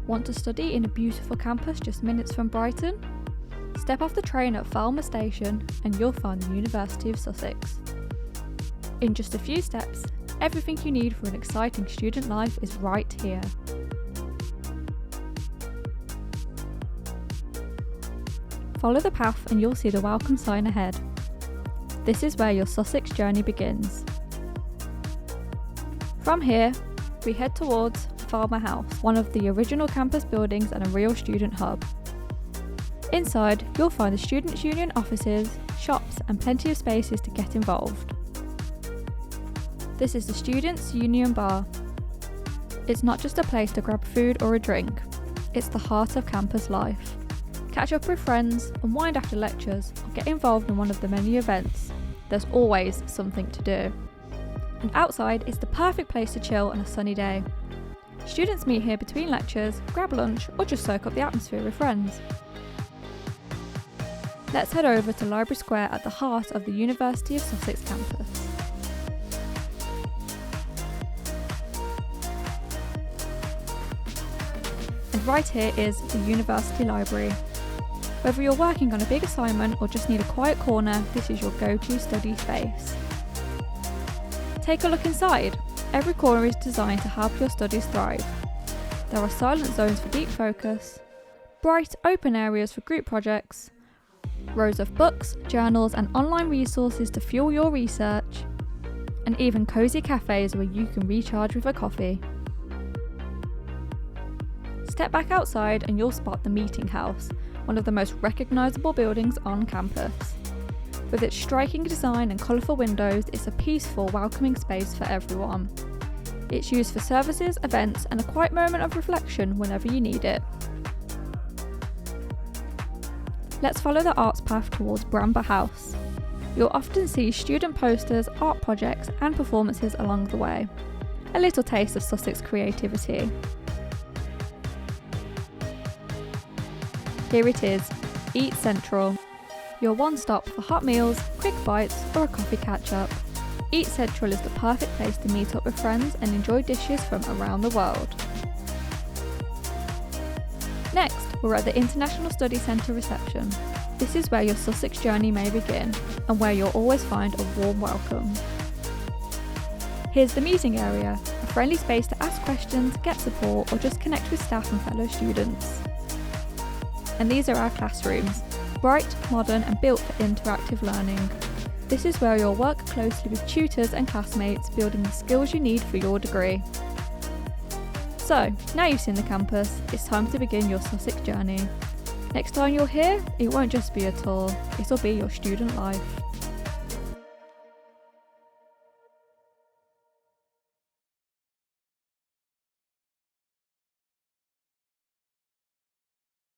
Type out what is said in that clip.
Want to study in a beautiful campus just minutes from Brighton? Step off the train at Falmer Station and you'll find the University of Sussex. In just a few steps, everything you need for an exciting student life is right here. Follow the path and you'll see the welcome sign ahead. This is where your Sussex journey begins. From here, we head towards Falmer House, one of the original campus buildings and a real student hub. Inside, you'll find the Students' Union offices, shops and plenty of spaces to get involved. This is the Students' Union Bar. It's not just a place to grab food or a drink, it's the heart of campus life. Catch up with friends, unwind after lectures, or get involved in one of the many events. There's always something to do. And outside is the perfect place to chill on a sunny day. Students meet here between lectures, grab lunch, or just soak up the atmosphere with friends. Let's head over to Library Square at the heart of the University of Sussex campus. And right here is the University Library. Whether you're working on a big assignment or just need a quiet corner, this is your go-to study space. Take a look inside. Every corner is designed to help your studies thrive. There are silent zones for deep focus, bright open areas for group projects, rows of books, journals and online resources to fuel your research, and even cosy cafés where you can recharge with a coffee. Step back outside and you'll spot the Meeting House, one of the most recognisable buildings on campus. With its striking design and colourful windows, it's a peaceful, welcoming space for everyone. It's used for services, events and a quiet moment of reflection whenever you need it. Let's follow the arts path towards Falmer House. You'll often see student posters, art projects and performances along the way. A little taste of Sussex creativity. Here it is, Eat Central. Your one stop for hot meals, quick bites or a coffee catch-up. Eat Central is the perfect place to meet up with friends and enjoy dishes from around the world. Next, we're at the International Study Centre reception. This is where your Sussex journey may begin and where you'll always find a warm welcome. Here's the meeting area, a friendly space to ask questions, get support or just connect with staff and fellow students. And these are our classrooms, bright, modern and built for interactive learning. This is where you'll work closely with tutors and classmates, building the skills you need for your degree. So, now you've seen the campus, it's time to begin your Sussex journey. Next time you're here, it won't just be a tour, it'll be your student life.